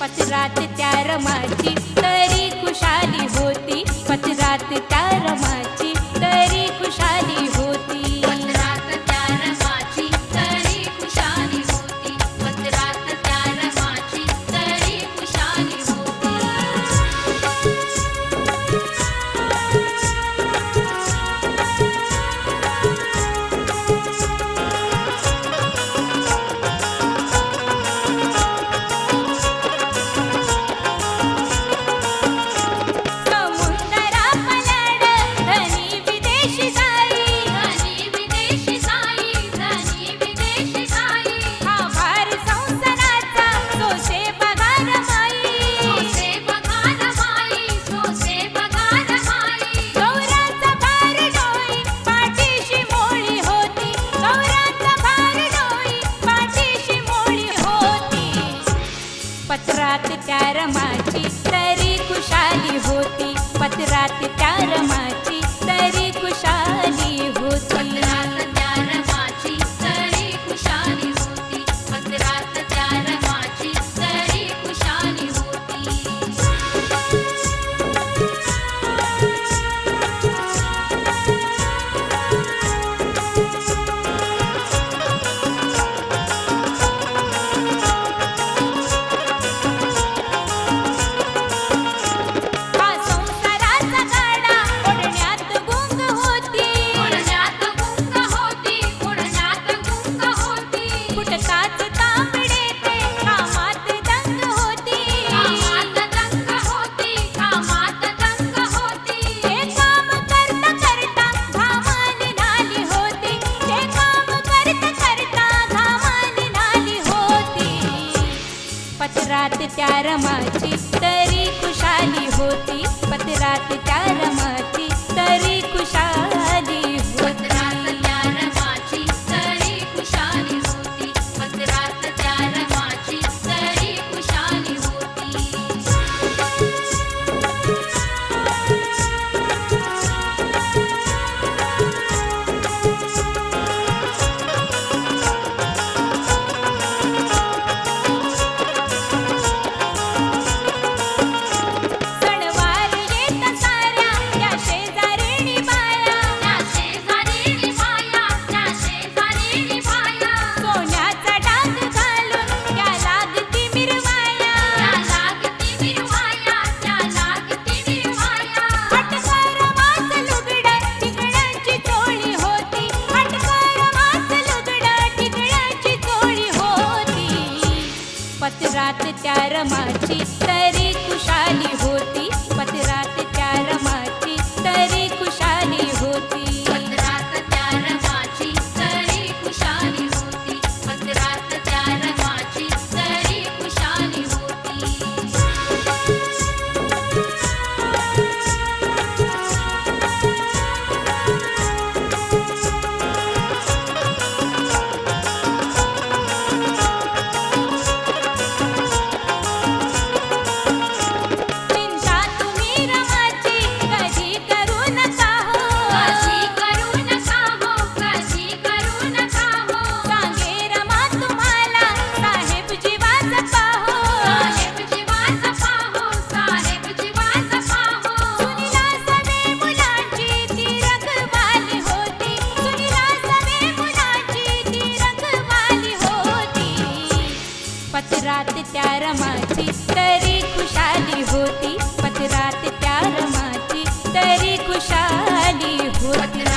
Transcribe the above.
पत्रात त्या रमाची तरी खुशाली होती, पत्रात त्या रमाची तरी खुशाली होती. पत्रात त्या रमाची तरी खुशाली होती, पत्रात त्या रमाची तरी खुशाली होती. पत्रात त्या रमाची तरी खुशाली होती, पत्रात त्या रमाची तरी खुशाली होती. पत्रात त्या रमाची तरी खुशाली होती, पत्रात त्या रमाची तरी खुशाली होती. पत्रात त्या रमाची तरी खुशाली होती, पत्रात त्या रमाची तरी खुशाली होती. पत्रात त्या रमाची तरी खुशाली होती, पत्रात त्या रमाची तरी खुशाली होती. पत्रात त्या रमाची तरी खुशाली होती, पत्रात त्या रमाची तरी खुशाली होती. पत्रात त्या रमाची तरी खुशाली होती, पत्रात त्या रमाची तरी खुशाली होती. पत्रात त्या रमाची तरी खुशाली होती, पत्रात त्या रमाची तरी खुशाली होती.